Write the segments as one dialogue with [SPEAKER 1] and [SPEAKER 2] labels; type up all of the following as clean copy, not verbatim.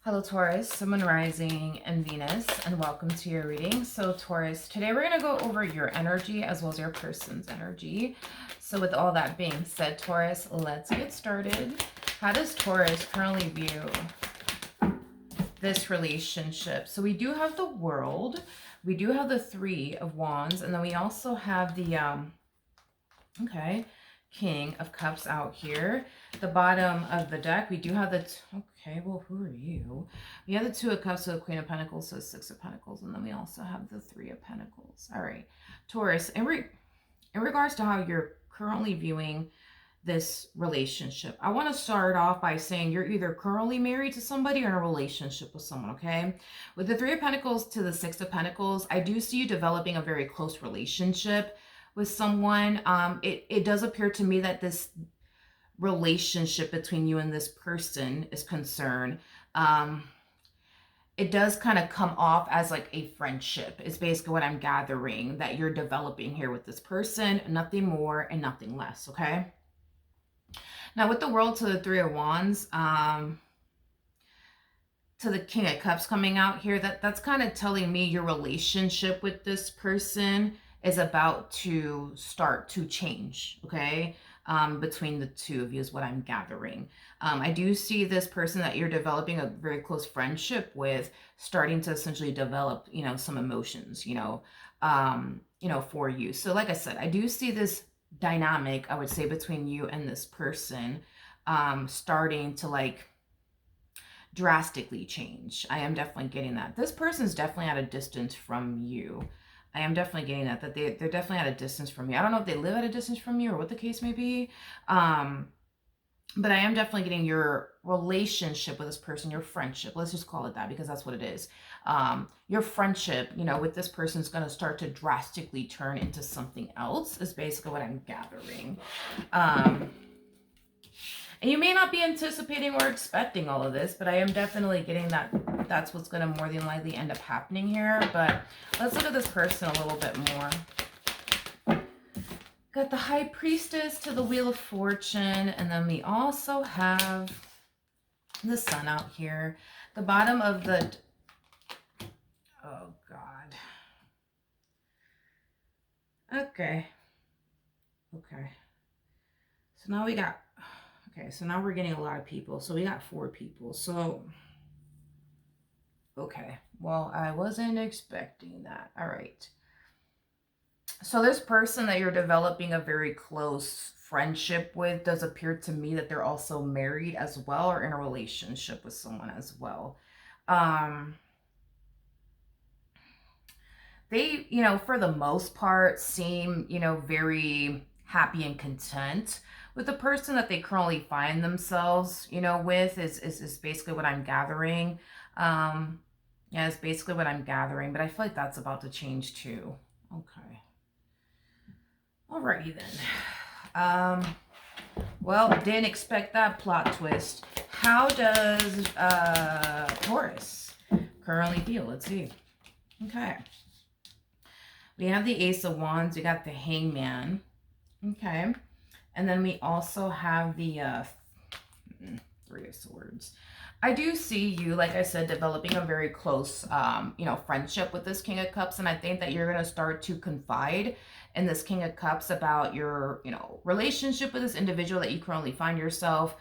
[SPEAKER 1] Hello Taurus, Sun, Moon, Rising, and Venus, and welcome to your reading. So Taurus, today we're going to go over your energy as well as your person's energy. So with all that being said, Taurus, let's get started. How does Taurus currently view this relationship? So we do have the World, we do have the Three of Wands, and then we also have the, King of Cups out here. The bottom of the deck, we do have the, okay, well, who are you? We have the Two of Cups, so the Queen of Pentacles, so Six of Pentacles, and then we also have the Three of Pentacles. All right, Taurus, in regards to how you're currently viewing this relationship, I want to start off by saying you're either currently married to somebody or in a relationship with someone, okay? With the Three of Pentacles to the Six of Pentacles, I do see you developing a very close relationship with someone. It does appear to me that this relationship between you and this person is concerned. It does kind of come off as like a friendship. It's basically what I'm gathering that you're developing here with this person. Nothing more and nothing less, okay? Now with the World to the Three of Wands, to the King of Cups coming out here, that's kind of telling me your relationship with this person is about to start to change, okay? Between the two of you is what I'm gathering. I do see this person that you're developing a very close friendship with starting to essentially develop, some emotions, for you. So like I said, I do see this dynamic, I would say, between you and this person starting to like drastically change. I am definitely getting that. This person's definitely at a distance from you. I am definitely getting that they're definitely at a distance from you. I don't know if they live at a distance from you or what the case may be. But I am definitely getting your relationship with this person, your friendship. Let's just call it that because that's what it is. Your friendship, with this person is going to start to drastically turn into something else is basically what I'm gathering. And you may not be anticipating or expecting all of this, but I am definitely getting that that's what's going to more than likely end up happening here. But let's look at this person a little bit more. Got the High Priestess to the Wheel of Fortune, and then we also have the Sun out here. The bottom of the... Oh, God. Okay. So now we got... Okay, so now we're getting a lot of people. So we got 4 people. So, okay. Well, I wasn't expecting that. All right. So this person that you're developing a very close friendship with does appear to me that they're also married as well or in a relationship with someone as well. They, for the most part seem, very happy and content with the person that they currently find themselves, with is basically what I'm gathering. Yeah, it's basically what I'm gathering, but I feel like that's about to change too. Okay. Alrighty then. Well, didn't expect that plot twist. How does Taurus currently feel? Let's see. Okay. We have the Ace of Wands. We got the Hangman. Okay. And then we also have the Three of Swords. I do see you, like I said, developing a very close, friendship with this King of Cups. And I think that you're going to start to confide in this King of Cups about your, relationship with this individual that you currently find yourself,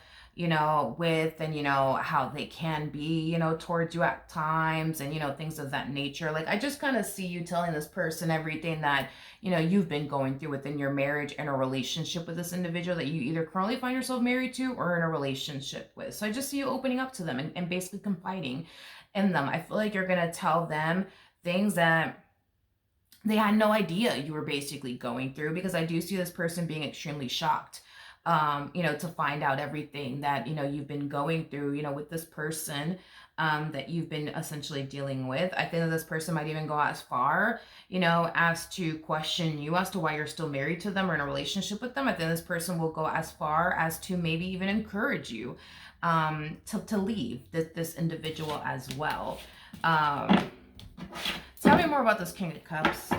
[SPEAKER 1] with, and, how they can be, towards you at times and, things of that nature. Like, I just kind of see you telling this person everything that, you've been going through within your marriage and a relationship with this individual that you either currently find yourself married to or in a relationship with. So I just see you opening up to them and basically confiding in them. I feel like you're going to tell them things that they had no idea you were basically going through, because I do see this person being extremely shocked, to find out everything that, you've been going through, with this person that you've been essentially dealing with. I think that this person might even go as far, as to question you as to why you're still married to them or in a relationship with them. I think this person will go as far as to maybe even encourage you to leave this individual as well. Tell me more about this King of Cups.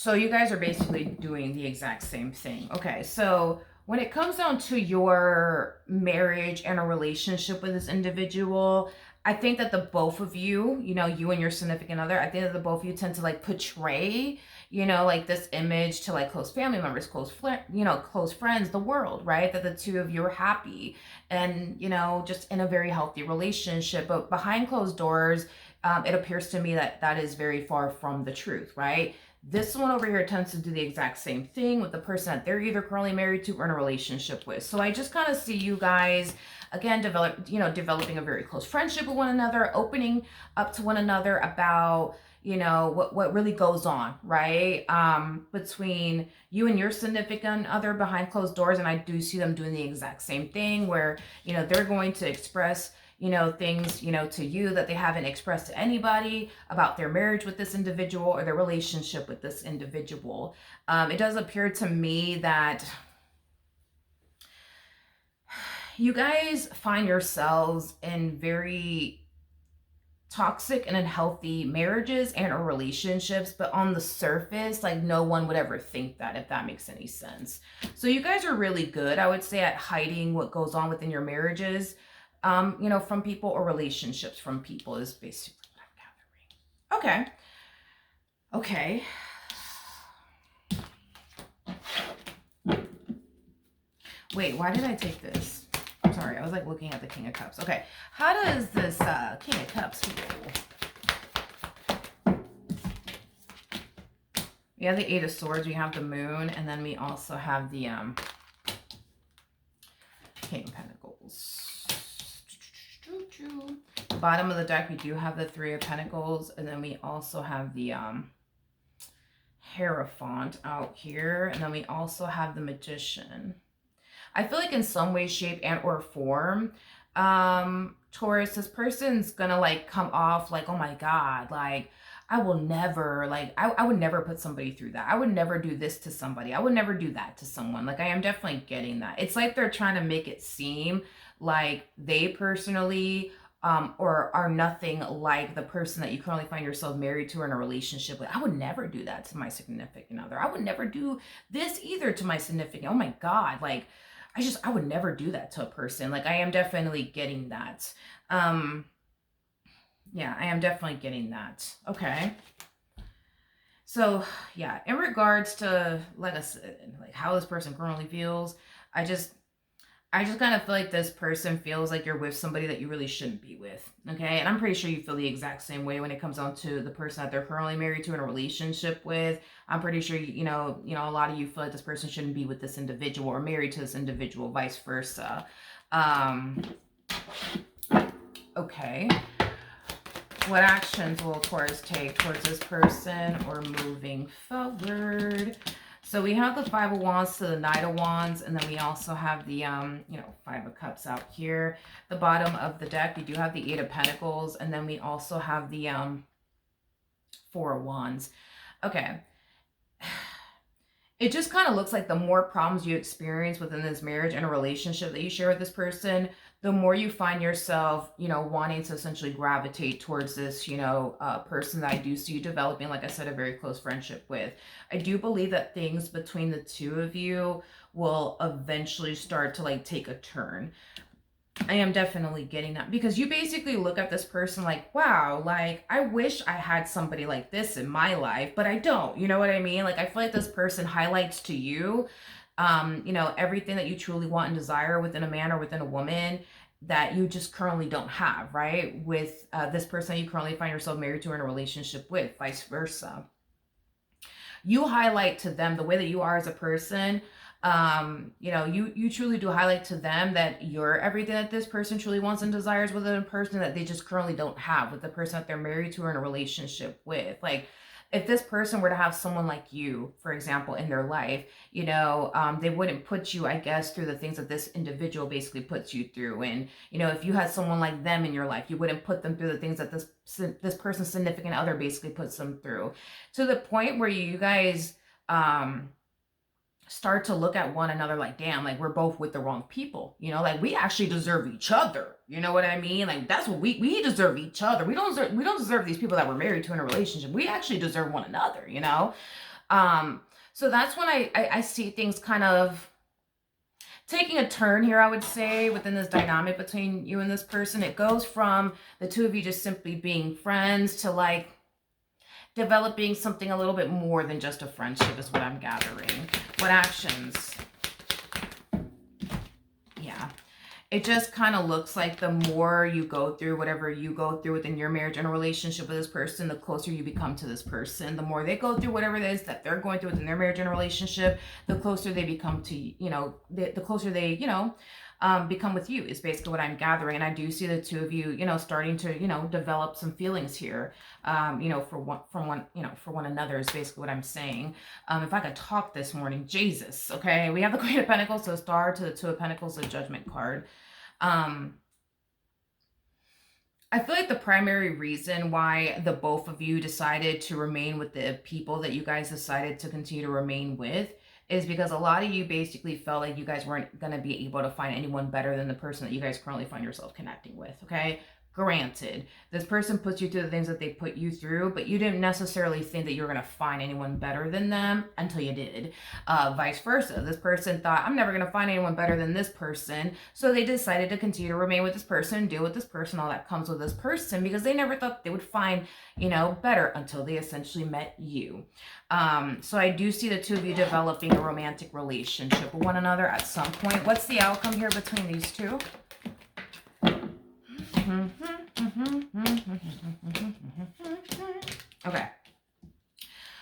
[SPEAKER 1] So you guys are basically doing the exact same thing. Okay, so when it comes down to your marriage and a relationship with this individual, I think that the both of you, you and your significant other, I think that the both of you tend to like portray, like this image to like close family members, close friends, the world, right? That the two of you are happy and, just in a very healthy relationship. But behind closed doors, it appears to me that that is very far from the truth, right? This one over here tends to do the exact same thing with the person that they're either currently married to or in a relationship with. So I just kind of see you guys, again, developing a very close friendship with one another, opening up to one another about, what really goes on, right? Between you and your significant other behind closed doors. And I do see them doing the exact same thing where, they're going to express things, to you that they haven't expressed to anybody about their marriage with this individual or their relationship with this individual. It does appear to me that you guys find yourselves in very toxic and unhealthy marriages and or relationships, but on the surface, like no one would ever think that, if that makes any sense. So you guys are really good, I would say, at hiding what goes on within your marriages, from people, or relationships from people, is basically what I'm gathering. Okay. Wait, why did I take this? I'm sorry, I was like looking at the King of Cups. Okay, how does this King of Cups feel? We have the Eight of Swords, we have the Moon, and then we also have the King of Pentacles. Bottom of the deck, we do have the Three of Pentacles, and then we also have the Hierophant out here, and then we also have the Magician. I feel like in some way, shape, and or form, Taurus, this person's gonna like come off like, oh my God, like I will never, like, I would never put somebody through that. I would never do this to somebody. I would never do that to someone. Like, I am definitely getting that. It's like they're trying to make it seem like they personally or are nothing like the person that you currently find yourself married to or in a relationship with. I would never do that to my significant other. I would never do this either to my significant. Oh my God, like, I would never do that to a person. Like, I am definitely getting that. Yeah, I am definitely getting that. Okay. So, yeah, in regards to, like I said, like how this person currently feels, I just kind of feel like this person feels like you're with somebody that you really shouldn't be with, okay? And I'm pretty sure you feel the exact same way when it comes down to the person that they're currently married to in a relationship with. I'm pretty sure, a lot of you feel like this person shouldn't be with this individual or married to this individual, vice versa. Okay. What actions will Taurus take towards this person or moving forward? So we have the Five of Wands to the Knight of Wands, and then we also have the, Five of Cups out here. The bottom of the deck, we do have the Eight of Pentacles, and then we also have the Four of Wands. Okay. It just kind of looks like the more problems you experience within this marriage and a relationship that you share with this person, the more you find yourself, wanting to essentially gravitate towards this, person that I do see you developing, like I said, a very close friendship with. I do believe that things between the two of you will eventually start to like take a turn. I am definitely getting that, because you basically look at this person like, wow, like I wish I had somebody like this in my life, but I don't, you know what I mean? Like, I feel like this person highlights to you, everything that you truly want and desire within a man or within a woman that you just currently don't have, right? With this person that you currently find yourself married to or in a relationship with, vice versa. You highlight to them the way that you are as a person. You truly do highlight to them that you're everything that this person truly wants and desires within a person that they just currently don't have with the person that they're married to or in a relationship with. Like, if this person were to have someone like you, for example, in their life, they wouldn't put you, I guess, through the things that this individual basically puts you through. And, if you had someone like them in your life, you wouldn't put them through the things that this person's significant other basically puts them through. To the point where you guys start to look at one another like, damn, like we're both with the wrong people, like we actually deserve each other. You know what I mean? Like, that's what we deserve each other. We don't deserve these people that we're married to in a relationship. We actually deserve one another, So that's when I see things kind of taking a turn here, I would say, within this dynamic between you and this person. It goes from the two of you just simply being friends to like developing something a little bit more than just a friendship is what I'm gathering. What actions? Yeah. It just kind of looks like the more you go through whatever you go through within your marriage and a relationship with this person, the closer you become to this person. The more they go through whatever it is that they're going through within their marriage and relationship, the closer they become to, the closer they, become with you is basically what I'm gathering. And I do see the two of you, starting to, develop some feelings here, for one another is basically what I'm saying. If I could talk this morning, Jesus, okay, we have the Queen of Pentacles, so Star to the Two of Pentacles, the Judgment card. I feel like the primary reason why the both of you decided to remain with the people that you guys decided to continue to remain with is because a lot of you basically felt like you guys weren't going to be able to find anyone better than the person that you guys currently find yourself connecting with, okay? Granted, this person puts you through the things that they put you through, but you didn't necessarily think that you were going to find anyone better than them until you did. Vice versa. This person thought, I'm never going to find anyone better than this person. So they decided to continue to remain with this person, deal with this person, all that comes with this person, because they never thought they would find, better until they essentially met you. So I do see the two of you developing a romantic relationship with one another at some point. What's the outcome here between these two? Okay.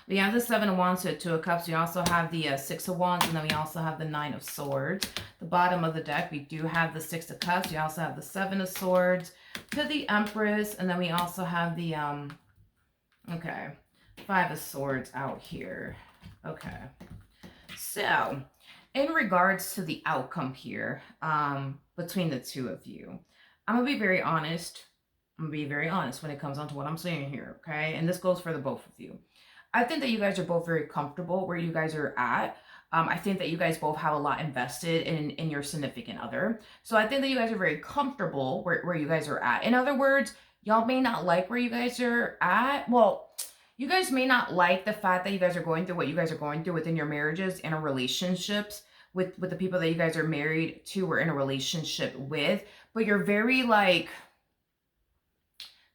[SPEAKER 1] We have the Seven of Wands, so Two of Cups. We also have the Six of Wands, and then we also have the Nine of Swords. The bottom of the deck, we do have the Six of Cups. We also have the Seven of Swords to the Empress, and then we also have the, Five of Swords out here. Okay. So, in regards to the outcome here, between the two of you, I'm going to be very honest. I'm going to be very honest when it comes on to what I'm saying here, okay? And this goes for the both of you. I think that you guys are both very comfortable where you guys are at. I think that you guys both have a lot invested in your significant other. So I think that you guys are very comfortable where you guys are at. In other words, y'all may not like where you guys are at. Well, you guys may not like the fact that you guys are going through what you guys are going through within your marriages and relationships with the people that you guys are married to or in a relationship with, but you're very like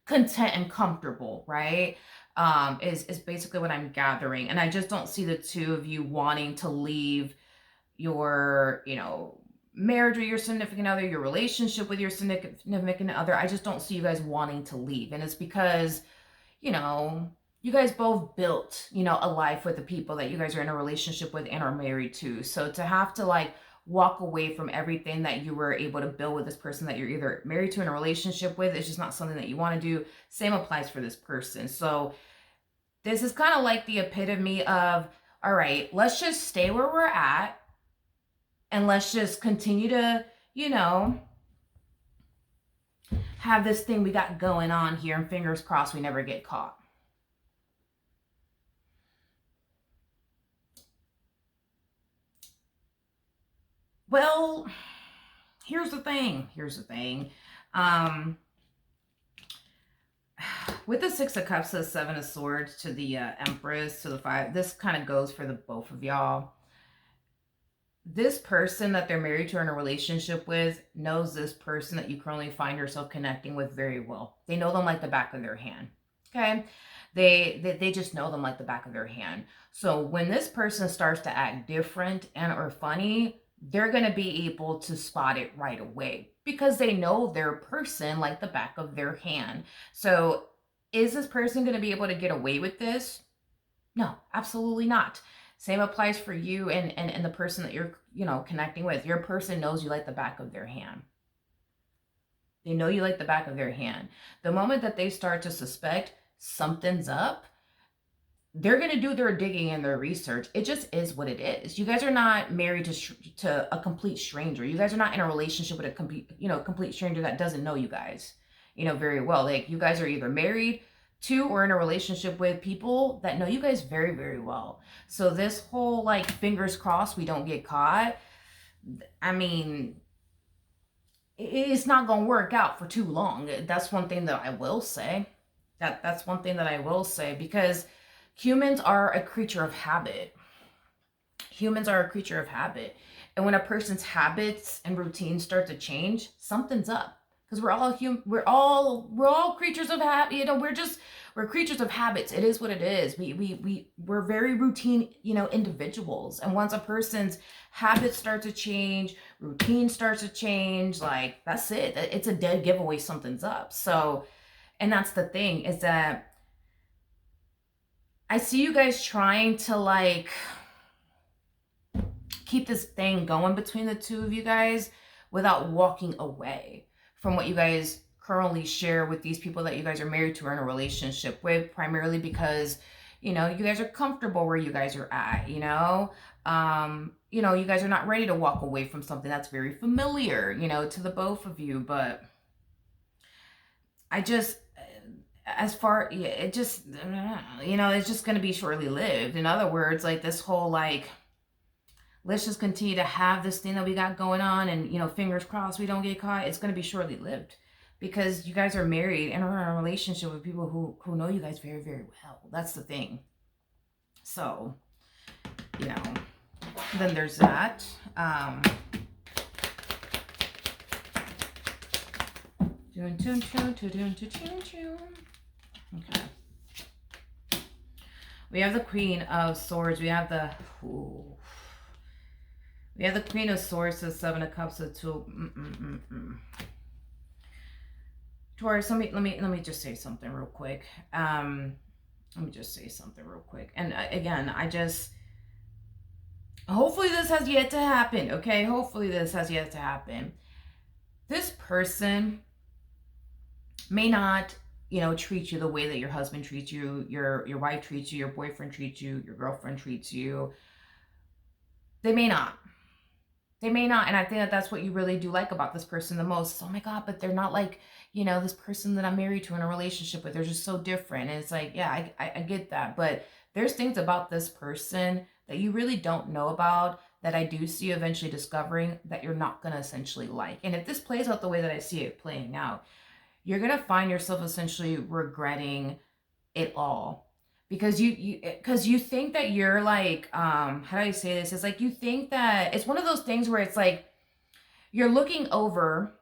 [SPEAKER 1] content and comfortable, right? Is basically what I'm gathering. And I just don't see the two of you wanting to leave your, marriage or your significant other, your relationship with your significant other. I just don't see you guys wanting to leave. And it's because, you guys both built, a life with the people that you guys are in a relationship with and are married to. So to have to like walk away from everything that you were able to build with this person that you're either married to in a relationship with, it's just not something that you want to do. Same applies for this person. So this is kind of like the epitome of, all right, let's just stay where we're at and let's just continue to, have this thing we got going on here, and fingers crossed we never get caught. Well, here's the thing. With the Six of Cups, the Seven of Swords to the Empress, to the Five, this kind of goes for the both of y'all. This person that they're married to or in a relationship with knows this person that you currently find yourself connecting with very well. They know them like the back of their hand. Okay? They just know them like the back of their hand. So when this person starts to act different and or funny, they're going to be able to spot it right away because they know their person like the back of their hand. So is this person going to be able to get away with this? No, absolutely not. Same applies for you and the person that you're, connecting with. Your person knows you like the back of their hand. They know you like the back of their hand. The moment that they start to suspect something's up, they're going to do their digging and their research. It just is what it is. You guys are not married to a complete stranger. You guys are not in a relationship with a complete stranger that doesn't know you guys, very well. Like you guys are either married to or in a relationship with people that know you guys very, very well. So this whole like fingers crossed we don't get caught, I mean, it's not going to work out for too long. That's one thing that I will say. That's one thing that I will say, because Humans are a creature of habit. Humans are a creature of habit. And when a person's habits and routines start to change, something's up. Because we're all human, we're all creatures of habit. You know, we're creatures of habits. It is what it is. We're very routine, you know, individuals. And once a person's habits start to change, routine starts to change, like that's it. It's a dead giveaway, something's up. So, and that's the thing, is that I see you guys trying to like keep this thing going between the two of you guys without walking away from what you guys currently share with these people that you guys are married to or in a relationship with, primarily because, you know, you guys are comfortable where you guys are at, you know, you guys are not ready to walk away from something that's very familiar, you know, to the both of you. But I just, as far, it just, you know, it's just going to be shortly lived. In other words, like this whole, like, let's just continue to have this thing that we got going on and, you know, fingers crossed we don't get caught. It's going to be shortly lived because you guys are married and are in a relationship with people who know you guys very, very well. That's the thing. So, you know, then there's that. Okay. We have the Queen of Swords. We have the... We have the Queen of Swords, the Seven of Cups, the Two. Taurus, let me just say something real quick. And again, hopefully this has yet to happen. Okay, hopefully this has yet to happen. This person may not, you know, treat you the way that your husband treats you, your wife treats you, your boyfriend treats you, your girlfriend treats you. They may not. They may not. And I think that that's what you really do like about this person the most. Oh my God, but they're not like, you know, this person that I'm married to in a relationship with. They're just so different. And it's like, yeah, I get that. But there's things about this person that you really don't know about that I do see you eventually discovering that you're not going to essentially like. And if this plays out the way that I see it playing out, you're going to find yourself essentially regretting it all. Because you think that you're like, how do I say this? It's like you think that it's one of those things where it's like you're looking over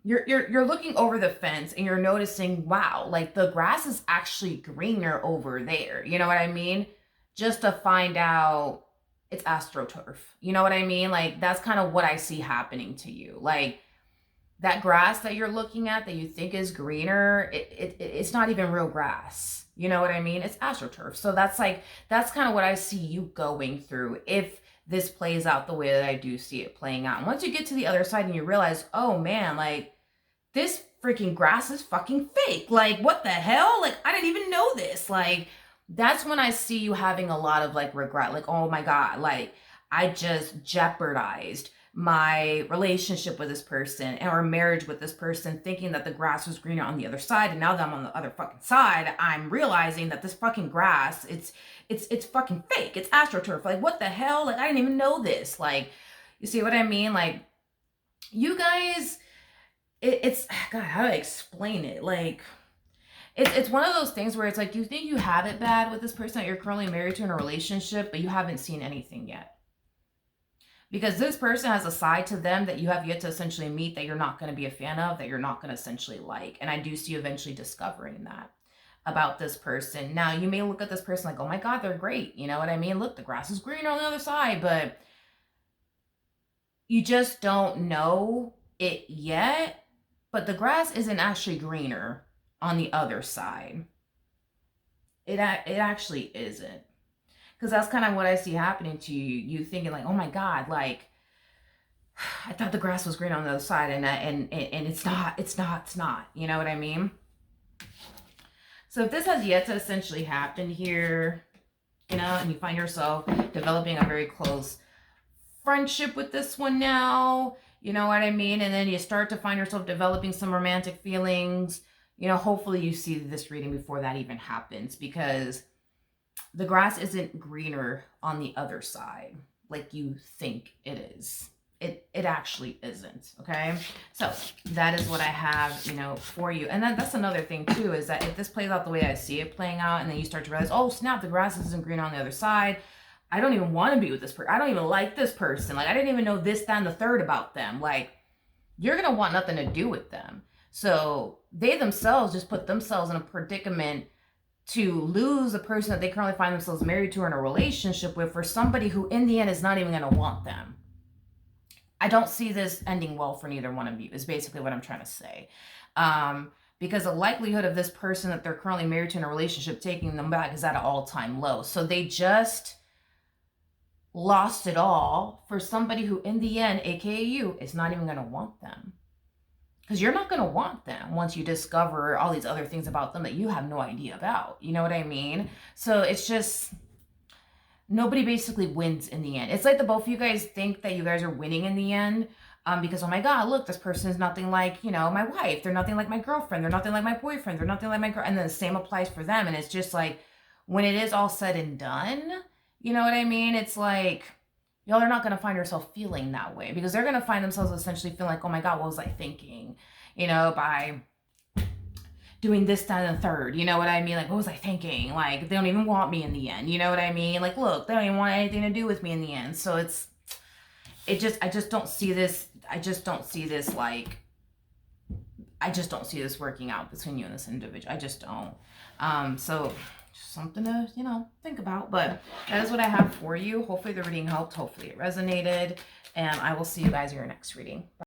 [SPEAKER 1] the fence and you're noticing, wow, like the grass is actually greener over there. You know what I mean? Just to find out it's AstroTurf. You know what I mean? Like that's kind of what I see happening to you. Like that grass that you're looking at that you think is greener, it's not even real grass. You know what I mean? It's AstroTurf. So that's kind of what I see you going through if this plays out the way that I do see it playing out. And once you get to the other side and you realize, oh man, like this freaking grass is fucking fake. Like what the hell? Like I didn't even know this. Like that's when I see you having a lot of like regret. Like, oh my God, like I just jeopardized my relationship with this person or marriage with this person, thinking that the grass was greener on the other side. And now that I'm on the other fucking side, I'm realizing that this fucking grass, it's fucking fake. It's AstroTurf. Like what the hell? Like I didn't even know this. Like, you see what I mean? Like you guys, it's God, how do I explain it? Like it's one of those things where it's like you think you have it bad with this person that you're currently married to in a relationship, but you haven't seen anything yet. Because this person has a side to them that you have yet to essentially meet that you're not going to be a fan of, that you're not going to essentially like. And I do see you eventually discovering that about this person. Now, you may look at this person like, oh my God, they're great. You know what I mean? Look, the grass is greener on the other side, but you just don't know it yet. But the grass isn't actually greener on the other side. It actually isn't. Because that's kind of what I see happening to you. You thinking like, oh my God, like, I thought the grass was green on the other side and it's not. You know what I mean? So if this has yet to essentially happen here, you know, and you find yourself developing a very close friendship with this one now, you know what I mean? And then you start to find yourself developing some romantic feelings, you know, hopefully you see this reading before that even happens, because the grass isn't greener on the other side like you think it is. it actually isn't. Okay, so that is what I have, for you. And then that's another thing too, is that if this plays out the way I see it playing out, and then you start to realize, oh snap, the grass isn't green on the other side, I don't even want to be with this person, I don't even like this person, like I didn't even know this, that, and the third about them, like you're gonna want nothing to do with them. So they themselves just put themselves in a predicament to lose the person that they currently find themselves married to or in a relationship with for somebody who in the end is not even going to want them. I don't see this ending well for neither one of you, is basically what I'm trying to say. Because the likelihood of this person that they're currently married to in a relationship taking them back is at an all-time low. So they just lost it all for somebody who in the end, aka you, is not even going to want them. Because you're not going to want them once you discover all these other things about them that you have no idea about. You know what I mean? So it's just, nobody basically wins in the end. It's like the both of you guys think that you guys are winning in the end. Because, oh my God, look, this person is nothing like, my wife. They're nothing like my girlfriend. They're nothing like my boyfriend. They're nothing like my girl. And then the same applies for them. And it's just like, when it is all said and done, you know what I mean? It's like, y'all are not going to find yourself feeling that way, because they're going to find themselves essentially feeling like, oh my God, what was I thinking? By doing this, that, and the third, you know what I mean? Like, what was I thinking? Like, they don't even want me in the end, you know what I mean? Like, look, they don't even want anything to do with me in the end. So I just don't see this. I just don't see this working out between you and this individual. I just don't. So just something to, think about. But that is what I have for you. Hopefully the reading helped. Hopefully it resonated. And I will see you guys in your next reading. Bye.